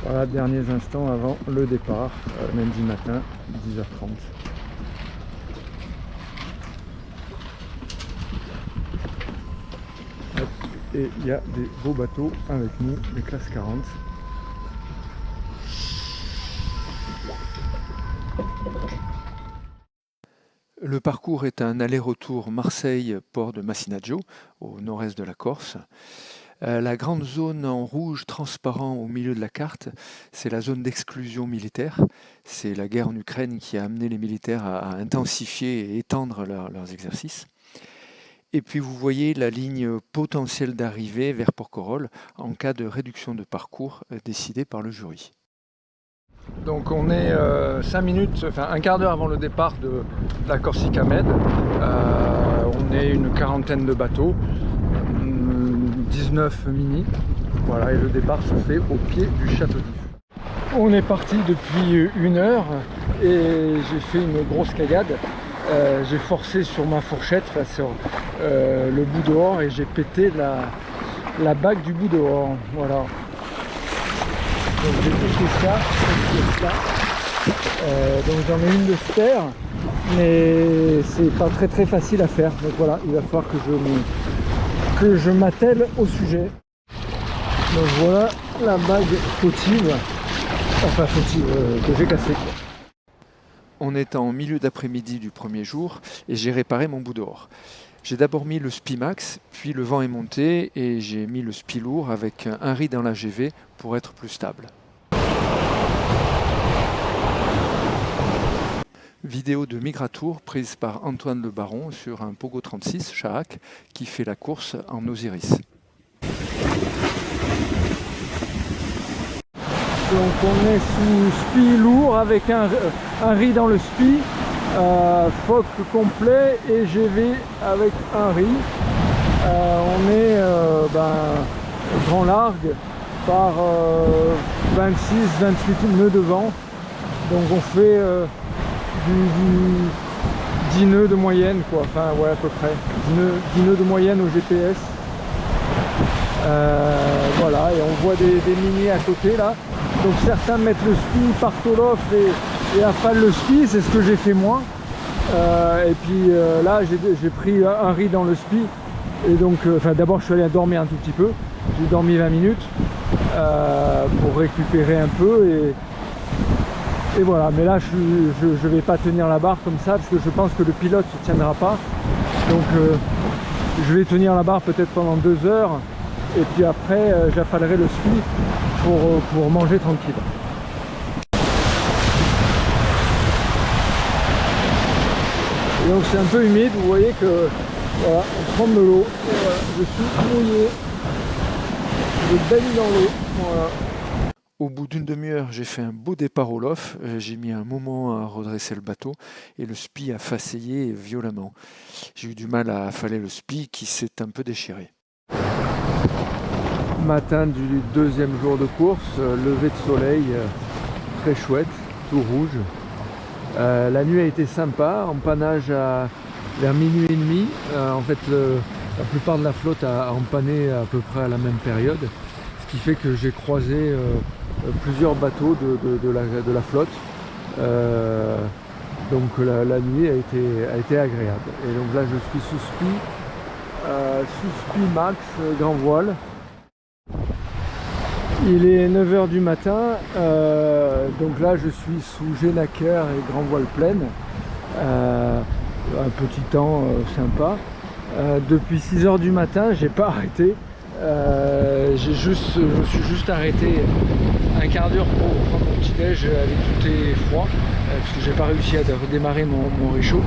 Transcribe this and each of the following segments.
Voilà, derniers instants avant le départ, lundi matin, 10h30. Et il y a des beaux bateaux avec nous, les classes 40. Le parcours est un aller-retour Marseille-Port de Massinadjo, au nord-est de la Corse. La grande zone en rouge transparent au milieu de la carte, c'est la zone d'exclusion militaire. C'est la guerre en Ukraine qui a amené les militaires à intensifier et étendre leurs exercices. Et puis vous voyez la ligne potentielle d'arrivée vers Porquerolles en cas de réduction de parcours décidée par le jury. Donc on est 5 minutes, enfin un quart d'heure avant le départ de la Corsica Med. On est une quarantaine de bateaux, 19 mini. Voilà, et le départ se fait au pied du Château d'If. On est parti depuis 1 heure et j'ai fait une grosse cagade. J'ai forcé sur ma fourchette, enfin sur le bout dehors, et j'ai pété la bague du bout dehors. Voilà. Donc j'ai touché ça. Donc j'en ai une de spare, mais c'est pas très facile à faire. Donc voilà, il va falloir que je m'attelle au sujet. Donc voilà la bague fautive, enfin fautive, que j'ai cassée. On est en milieu d'après-midi du premier jour et j'ai réparé mon bout dehors. J'ai d'abord mis le spi max, puis le vent est monté et j'ai mis le spi lourd avec un riz dans la GV pour être plus stable. Vidéo de Migratour prise par Antoine Le Baron sur un Pogo 36 Shahak qui fait la course en Osiris. Donc on est sous spi lourd avec un riz dans le spi. Foc complet et GV avec un riz. On est grand largue par 26-28 nœuds de vent. Donc on fait du 10 nœuds de moyenne, quoi. Enfin ouais, à peu près 10 nœuds de moyenne au GPS. Voilà, et on voit des mini à côté là. Donc certains mettent le spi, partent au loft et affalent le spi, c'est ce que j'ai fait moi. Et puis là j'ai pris un riz dans le spi. Et donc d'abord je suis allé dormir un tout petit peu. J'ai dormi 20 minutes pour récupérer un peu et voilà. Mais là je vais pas tenir la barre comme ça parce que je pense que le pilote ne tiendra pas. Donc je vais tenir la barre peut-être pendant 2 heures. Et puis après j'affalerai le spi pour manger tranquille. Et donc c'est un peu humide, vous voyez que voilà, on prend de l'eau. Voilà, je suis mouillé, je baigne dans l'eau. Voilà. Au bout d'une demi-heure, j'ai fait un beau départ au loft. J'ai mis un moment à redresser le bateau et le spi a faceillé violemment. J'ai eu du mal à affaler le spi qui s'est un peu déchiré. Matin du 2e jour de course, lever de soleil très chouette, tout rouge. La nuit a été sympa, empannage vers minuit et demi. En fait, la plupart de la flotte a empanné à peu près à la même période, ce qui fait que j'ai croisé plusieurs bateaux de la flotte. Donc la nuit a été agréable. Et donc là, je suis sous spi max, grand voile. Il est 9 h du matin, donc là je suis sous Génaker et grand voile pleine, un petit temps sympa. Depuis 6 h du matin, j'ai pas arrêté, je me suis juste arrêté un quart d'heure pour prendre mon petit déj avec tout est froid, parce que j'ai pas réussi à redémarrer mon réchaud.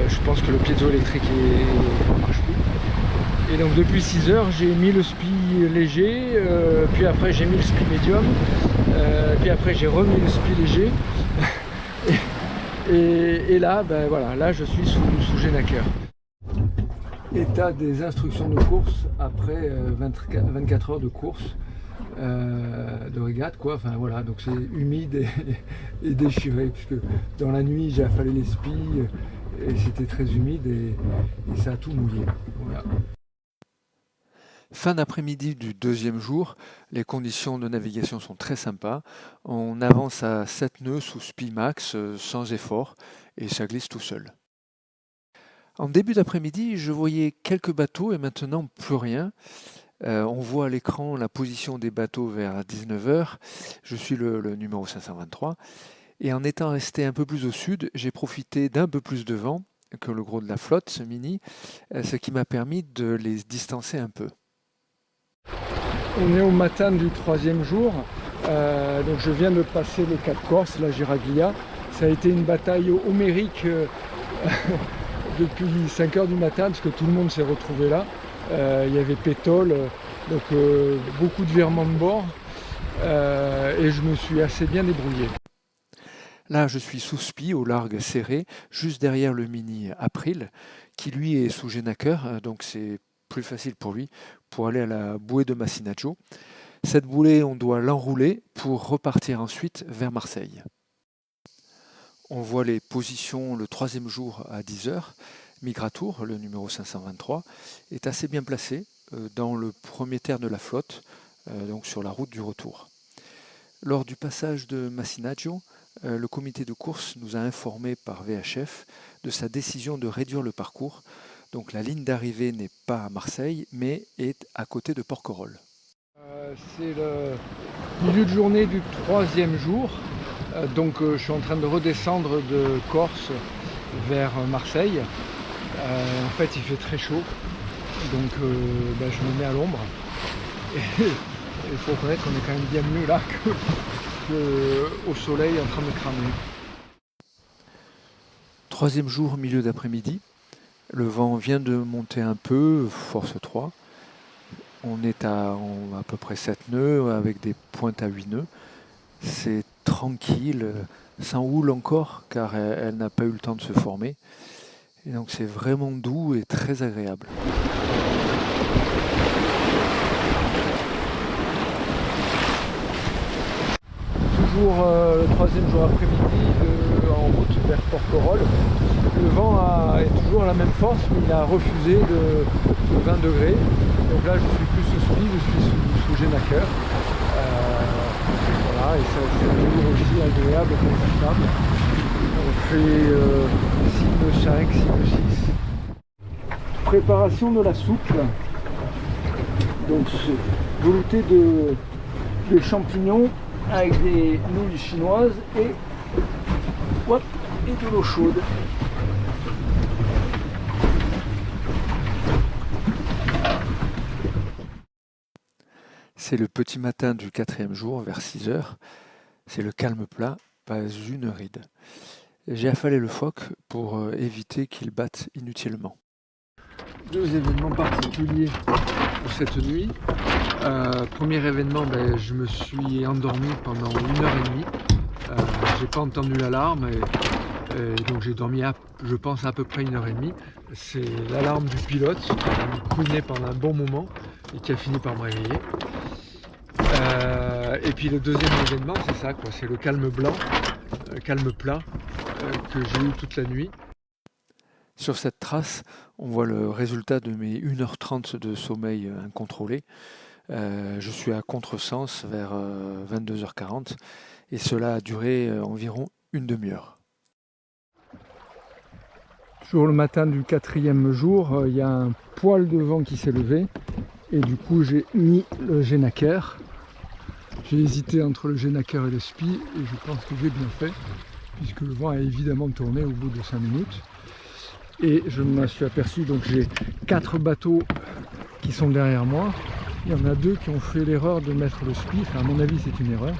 Je pense que le piézo-électrique marche plus. Et donc depuis 6 h, j'ai mis le spi léger, puis après j'ai mis le spi médium, puis après j'ai remis le spi léger. et là, ben voilà, là je suis sous Génaker. État des instructions de course après 24 heures de course, de régate quoi. Enfin voilà, donc c'est humide et déchiré, puisque dans la nuit j'ai affalé les spis et c'était très humide et ça a tout mouillé. Voilà. Fin d'après-midi du deuxième jour, les conditions de navigation sont très sympas. On avance à 7 nœuds sous SPI max sans effort et ça glisse tout seul. En début d'après-midi, je voyais quelques bateaux et maintenant plus rien. On voit à l'écran la position des bateaux vers 19 heures. Je suis le numéro 523. Et en étant resté un peu plus au sud, j'ai profité d'un peu plus de vent que le gros de la flotte, ce mini, ce qui m'a permis de les distancer un peu. On est au matin du troisième jour, donc je viens de passer le Cap Corse, la Giraglia. Ça a été une bataille homérique depuis 5 heures du matin, parce que tout le monde s'est retrouvé là. Il y avait pétole, donc beaucoup de virements de bord, et je me suis assez bien débrouillé. Là, je suis sous SPI, au largue serré, juste derrière le mini April, qui lui est sous Genaker, donc c'est plus facile pour lui, pour aller à la bouée de Massinaccio. Cette bouée, on doit l'enrouler pour repartir ensuite vers Marseille. On voit les positions le troisième jour à 10 heures. Migratour, le numéro 523, est assez bien placé dans le premier terre de la flotte, donc sur la route du retour. Lors du passage de Massinaccio, le comité de course nous a informé par VHF de sa décision de réduire le parcours. Donc la ligne d'arrivée n'est pas à Marseille, mais est à côté de Porquerolles. C'est le milieu de journée du troisième jour. Donc je suis en train de redescendre de Corse vers Marseille. En fait il fait très chaud, donc je me mets à l'ombre. Et il faut reconnaître qu'on est quand même bien mieux là qu'au soleil en train de cramer. Troisième jour, milieu d'après-midi. Le vent vient de monter un peu, force 3. On est à peu près 7 nœuds avec des pointes à 8 nœuds. C'est tranquille, sans houle encore car elle n'a pas eu le temps de se former. Et donc c'est vraiment doux et très agréable. Toujours le troisième jour après-midi en route vers Porquerolles. Le vent est toujours à la même force, mais il a refusé de 20 degrés. Donc là je suis plus sous SPI, je suis sous Genaker. Voilà, et c'est toujours aussi agréable et confortable. On fait cycle 5, cycle 6. Préparation de la soupe. Donc velouté de champignons avec des nouilles chinoises et de l'eau chaude. C'est le petit matin du quatrième jour, vers 6 heures. C'est le calme plat, pas une ride. J'ai affalé le phoque pour éviter qu'il batte inutilement. Deux événements particuliers pour cette nuit. Premier événement, je me suis endormi pendant 1h30. J'ai pas entendu l'alarme et donc j'ai dormi je pense à peu près 1h30. C'est l'alarme du pilote qui a couiné pendant un bon moment et qui a fini par me réveiller. Et puis le deuxième événement, c'est ça, c'est le calme blanc, calme plat que j'ai eu toute la nuit. Sur cette trace, on voit le résultat de mes 1h30 de sommeil incontrôlé. Je suis à contresens vers 22h40 et cela a duré environ une demi-heure. Toujours le matin du quatrième jour, il y a un poil de vent qui s'est levé et du coup j'ai mis le Genaker. J'ai hésité entre le Genaker et le SPI et je pense que j'ai bien fait puisque le vent a évidemment tourné au bout de 5 minutes. Et je m'en suis aperçu, donc j'ai 4 bateaux qui sont derrière moi. Il y en a 2 qui ont fait l'erreur de mettre le SPI, enfin à mon avis c'est une erreur,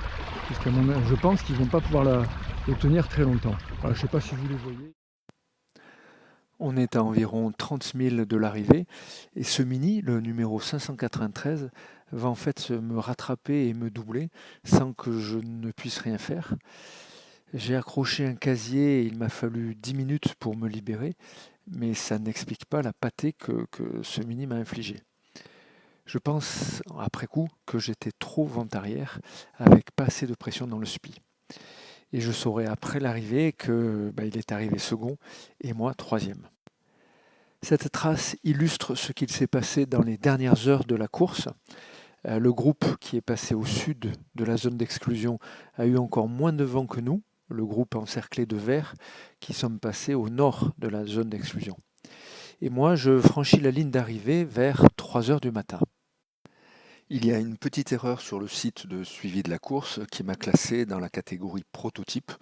puisqu'à mon avis, je pense qu'ils ne vont pas pouvoir le tenir très longtemps. Voilà, je ne sais pas si vous les voyez. On est à environ 30 000 de l'arrivée et ce mini, le numéro 593, va en fait me rattraper et me doubler sans que je ne puisse rien faire. J'ai accroché un casier et il m'a fallu 10 minutes pour me libérer, mais ça n'explique pas la pâtée que ce mini m'a infligée. Je pense après coup que j'étais trop vent arrière avec pas assez de pression dans le SPI. Et je saurai après l'arrivée que il est arrivé second et moi troisième. Cette trace illustre ce qu'il s'est passé dans les dernières heures de la course. Le groupe qui est passé au sud de la zone d'exclusion a eu encore moins de vent que nous, le groupe encerclé de vert, qui sommes passés au nord de la zone d'exclusion. Et moi, je franchis la ligne d'arrivée vers 3 heures du matin. Il y a une petite erreur sur le site de suivi de la course qui m'a classé dans la catégorie prototype,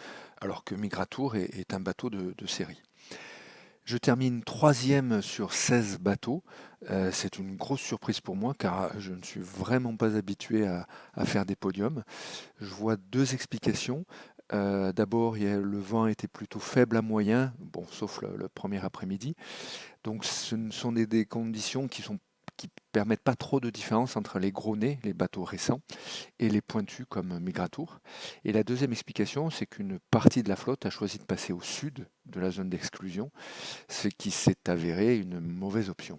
alors que Migratour est un bateau de série. Je termine 3e sur 16 bateaux. C'est une grosse surprise pour moi car je ne suis vraiment pas habitué à faire des podiums. Je vois 2 explications. D'abord, le vent était plutôt faible à moyen, bon, sauf le premier après-midi. Donc ce sont des conditions qui permettent pas trop de différence entre les gros nez, les bateaux récents, et les pointus comme Migratour. Et la deuxième explication, c'est qu'une partie de la flotte a choisi de passer au sud de la zone d'exclusion, ce qui s'est avéré une mauvaise option.